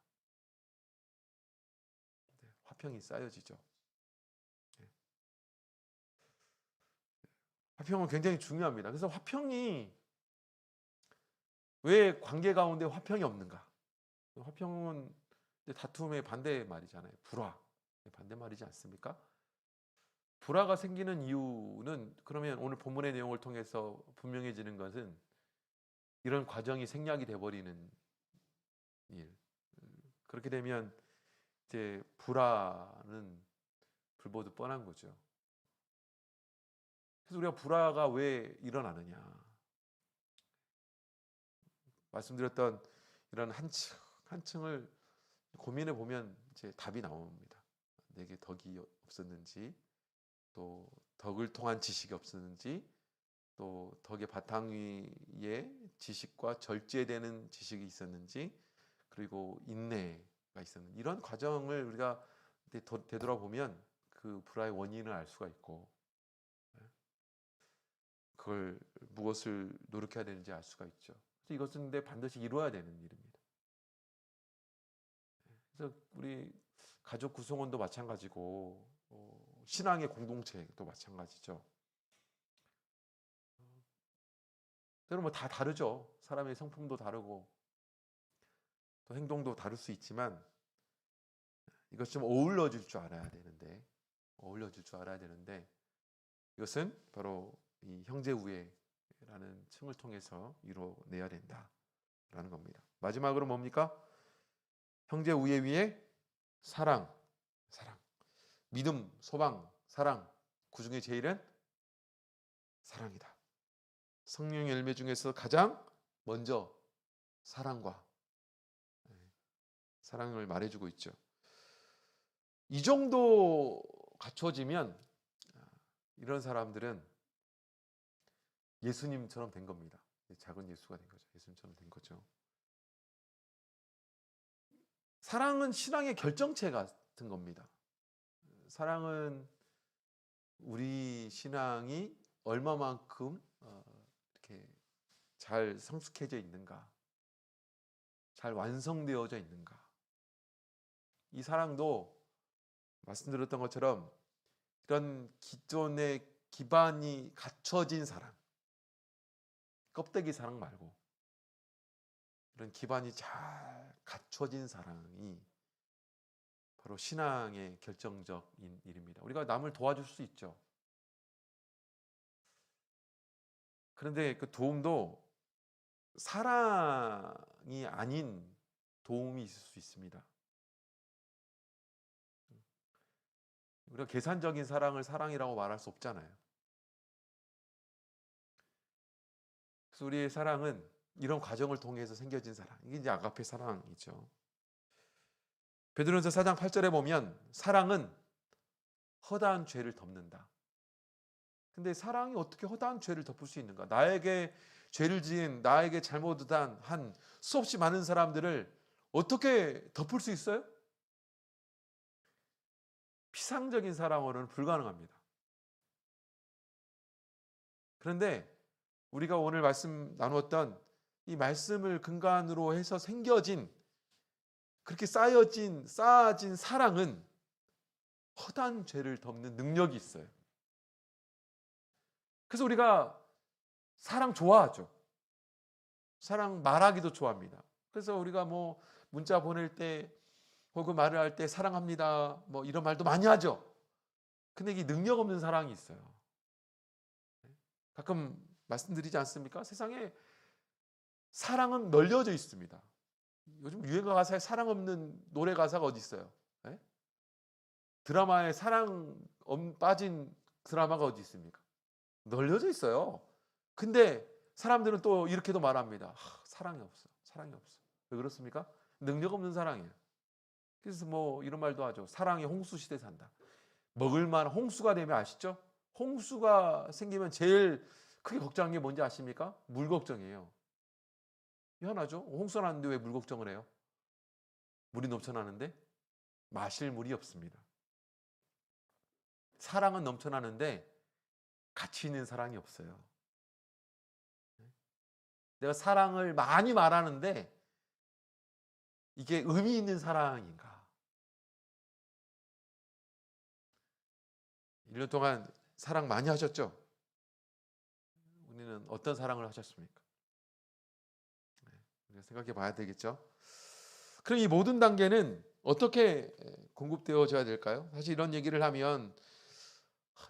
화평이 쌓여지죠. 화평은 굉장히 중요합니다. 그래서 화평이, 왜 관계 가운데 화평이 없는가? 화평은 다툼의 반대 말이잖아요. 불화 반대 말이지 않습니까? 불화가 생기는 이유는, 그러면 오늘 본문의 내용을 통해서 분명해지는 것은 이런 과정이 생략이 돼버리는 일. 그렇게 되면 이제 불화는 불보듯 뻔한 거죠. 그래서 우리가 불화가 왜 일어나느냐? 말씀드렸던 이런 한 층을 고민해 보면 이제 답이 나옵니다. 내게 덕이 없었는지, 또 덕을 통한 지식이 없었는지, 또 덕의 바탕 위에 지식과 절제되는 지식이 있었는지, 그리고 인내가 있었는지, 이런 과정을 우리가 되돌아보면 그 불화의 원인을 알 수가 있고, 그걸 무엇을 노력해야 되는지 알 수가 있죠. 그래서 이것은 근데 반드시 이루어야 되는 일입니다. 그래서 우리 가족 구성원도 마찬가지고, 신앙의 공동체도 마찬가지죠. 때로 뭐 다 다르죠. 사람의 성품도 다르고 또 행동도 다를 수 있지만, 이것 좀 어우러질 줄 알아야 되는데, 이것은 바로 이 형제 우애라는 층을 통해서 이루어내야 된다라는 겁니다. 마지막으로 뭡니까? 형제 우애 위에 사랑, 믿음, 소망, 사랑. 그 중에 제일은 사랑이다. 성령의 열매 중에서 가장 먼저 사랑을 말해주고 있죠. 이 정도 갖춰지면 이런 사람들은 예수님처럼 된 겁니다. 작은 예수가 된 거죠. 예수님처럼 된 거죠. 사랑은 신앙의 결정체 같은 겁니다. 사랑은 우리 신앙이 얼마만큼 이렇게 잘 성숙해져 있는가, 잘 완성되어져 있는가. 이 사랑도 말씀드렸던 것처럼 이런 기존의 기반이 갖춰진 사랑, 껍데기 사랑 말고 이런 기반이 잘 갖춰진 사랑이 바로 신앙의 결정적인 일입니다. 우리가 남을 도와줄 수 있죠. 그런데 그 도움도 사랑이 아닌 도움이 있을 수 있습니다. 우리가 계산적인 사랑을 사랑이라고 말할 수 없잖아요. 그래서 우리의 사랑은 이런 과정을 통해서 생겨진 사랑, 이게 이제 아가페 사랑이죠. 베드로전서 4장 8절에 보면 사랑은 허다한 죄를 덮는다. 근데 사랑이 어떻게 허다한 죄를 덮을 수 있는가? 나에게 죄를 지은, 나에게 잘못한 한 수없이 많은 사람들을 어떻게 덮을 수 있어요? 피상적인 사랑으로는 불가능합니다. 그런데 우리가 오늘 말씀 나누었던 이 말씀을 근간으로 해서 생겨진, 그렇게 쌓아진 사랑은 허다한 죄를 덮는 능력이 있어요. 그래서 우리가 사랑 좋아하죠. 사랑 말하기도 좋아합니다. 그래서 우리가 뭐 문자 보낼 때 혹은 말을 할 때 사랑합니다 뭐 이런 말도 많이 하죠. 근데 이게 능력 없는 사랑이 있어요. 가끔 말씀드리지 않습니까? 세상에 사랑은 널려져 있습니다. 요즘 유행가 가사에 사랑 없는 노래 가사가 어디 있어요? 네? 드라마에 사랑 빠진 드라마가 어디 있습니까? 널려져 있어요. 근데 사람들은 또 이렇게도 말합니다. 사랑이 없어. 왜 그렇습니까? 능력 없는 사랑이에요. 그래서 뭐 이런 말도 하죠. 사랑이 홍수 시대 산다. 먹을만한 홍수가 되면 아시죠? 홍수가 생기면 제일 크게 걱정한 게 뭔지 아십니까? 물 걱정이에요. 희한하죠? 홍수가 났는데 왜 물 걱정을 해요? 물이 넘쳐나는데 마실 물이 없습니다. 사랑은 넘쳐나는데 가치 있는 사랑이 없어요. 내가 사랑을 많이 말하는데 이게 의미 있는 사랑인가? 1년 동안 사랑 많이 하셨죠? 우리는 어떤 사랑을 하셨습니까? 우리가 생각해 봐야 되겠죠? 그럼 이 모든 단계는 어떻게 공급되어져야 될까요? 사실 이런 얘기를 하면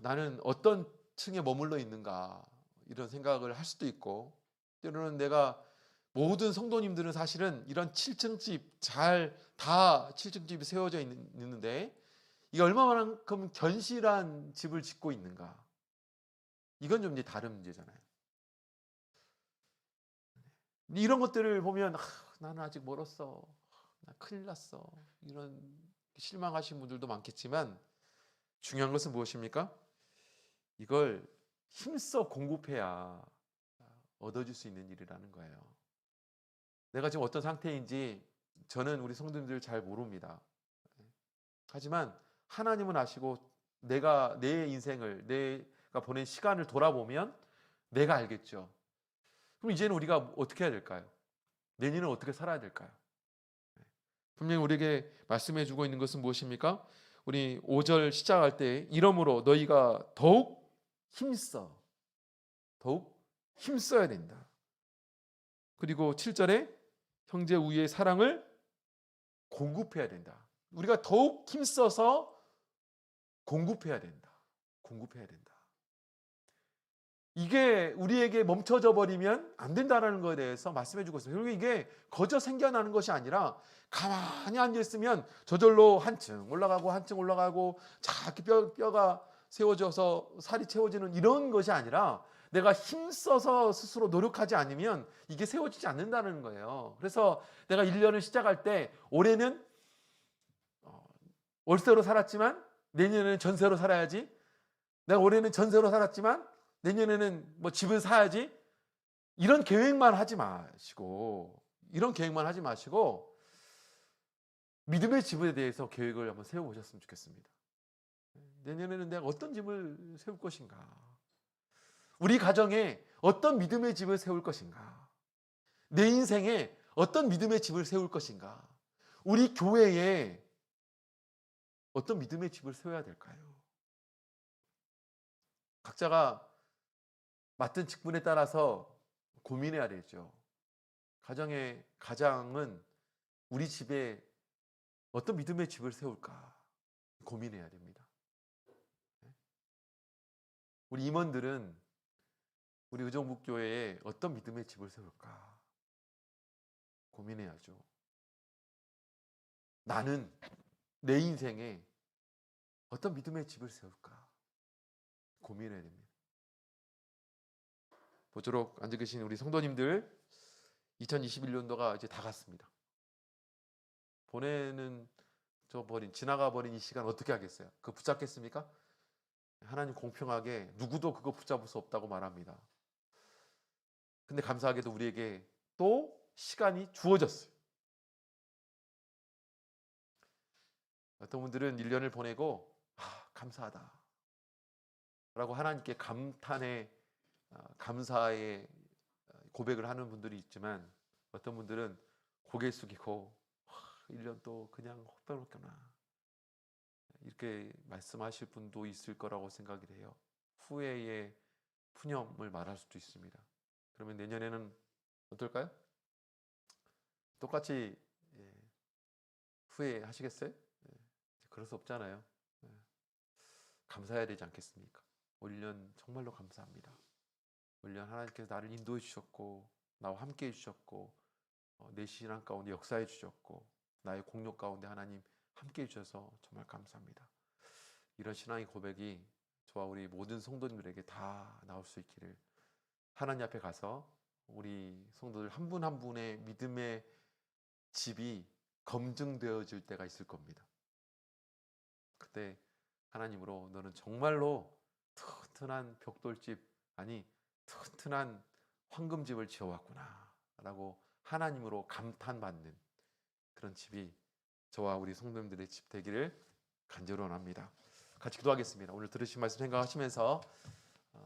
나는 어떤 층에 머물러 있는가 이런 생각을 할 수도 있고, 때로는 내가 모든 성도님들은 사실은 이런 7층집 다 7층집이 세워져 있는데 이게 얼마만큼 견실한 집을 짓고 있는가, 이건 좀 이제 다른 문제잖아요. 이런 것들을 보면 나는 아직 멀었어. 나 큰일 났어. 이런 실망하신 분들도 많겠지만 중요한 것은 무엇입니까? 이걸 힘써 공급해야 얻어질 수 있는 일이라는 거예요. 내가 지금 어떤 상태인지 저는 우리 성도님들 잘 모릅니다. 하지만 하나님은 아시고 내가 내 인생을 내가 보낸 시간을 돌아보면 내가 알겠죠. 그럼 이제는 우리가 어떻게 해야 될까요? 내년은 어떻게 살아야 될까요? 분명히 우리에게 말씀해 주고 있는 것은 무엇입니까? 우리 5절 시작할 때 이러므로 너희가 더욱 힘써야 된다. 그리고 7절에 형제 우애의 사랑을 공급해야 된다. 우리가 더욱 힘써서 공급해야 된다. 이게 우리에게 멈춰져 버리면 안 된다는 것에 대해서 말씀해 주고 있어요. 그리고 이게 거저 생겨나는 것이 아니라 가만히 앉아있으면 저절로 한층 올라가고 자꾸 뼈가 세워져서 살이 채워지는 이런 것이 아니라 내가 힘써서 스스로 노력하지 않으면 이게 세워지지 않는다는 거예요. 그래서 내가 1년을 시작할 때 올해는 월세로 살았지만 내년에는 전세로 살아야지. 내가 올해는 전세로 살았지만 내년에는 뭐 집을 사야지. 이런 계획만 하지 마시고 믿음의 집에 대해서 계획을 한번 세워보셨으면 좋겠습니다. 내년에는 내가 어떤 집을 세울 것인가? 우리 가정에 어떤 믿음의 집을 세울 것인가? 내 인생에 어떤 믿음의 집을 세울 것인가? 우리 교회에 어떤 믿음의 집을 세워야 될까요? 각자가 맡은 직분에 따라서 고민해야 되죠. 가장은 우리 집에 어떤 믿음의 집을 세울까 고민해야 됩니다. 우리 임원들은 우리 의정부교회에 어떤 믿음의 집을 세울까 고민해야죠. 나는 내 인생에 어떤 믿음의 집을 세울까 고민해야 됩니다. 모쪼록 앉아 계신 우리 성도님들 2021년도가 이제 다 갔습니다. 지나가 버린 이 시간 어떻게 하겠어요? 그거 붙잡겠습니까? 하나님 공평하게 누구도 그거 붙잡을 수 없다고 말합니다. 근데 감사하게도 우리에게 또 시간이 주어졌어요. 어떤 분들은 1년을 보내고 감사하다 라고 하나님께 감사의 고백을 하는 분들이 있지만 어떤 분들은 고개 숙이고 1년 또 그냥 헛배웠구나 이렇게 말씀하실 분도 있을 거라고 생각이 돼요. 후회의 푸념을 말할 수도 있습니다. 그러면 내년에는 어떨까요? 똑같이 후회하시겠어요? 그럴 수 없잖아요. 감사해야 되지 않겠습니까? 올 1년 정말로 감사합니다. 올 1년 하나님께서 나를 인도해 주셨고 나와 함께 해주셨고 내 신앙 가운데 역사해 주셨고 나의 공력 가운데 하나님 함께 해주셔서 정말 감사합니다. 이런 신앙의 고백이 저와 우리 모든 성도님들에게 다 나올 수 있기를 하나님 앞에 가서 우리 성도들 한 분 한 분의 믿음의 집이 검증되어질 때가 있을 겁니다. 그때 하나님으로 너는 정말로 튼튼한 벽돌집 아니 튼튼한 황금집을 지어왔구나 라고 하나님으로 감탄받는 그런 집이 저와 우리 성도님들의 집 되기를 간절히 원합니다. 같이 기도하겠습니다. 오늘 들으신 말씀 생각하시면서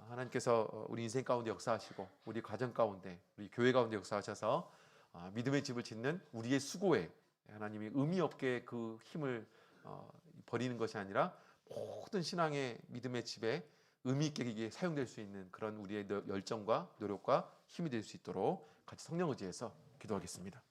하나님께서 우리 인생 가운데 역사하시고 우리 가정 가운데 우리 교회 가운데 역사하셔서 믿음의 집을 짓는 우리의 수고에 하나님이 의미 없게 그 힘을 버리는 것이 아니라 모든 신앙의 믿음의 집에 의미 있게 이게 사용될 수 있는 그런 우리의 열정과 노력과 힘이 될 수 있도록 같이 성령 의지해서 기도하겠습니다.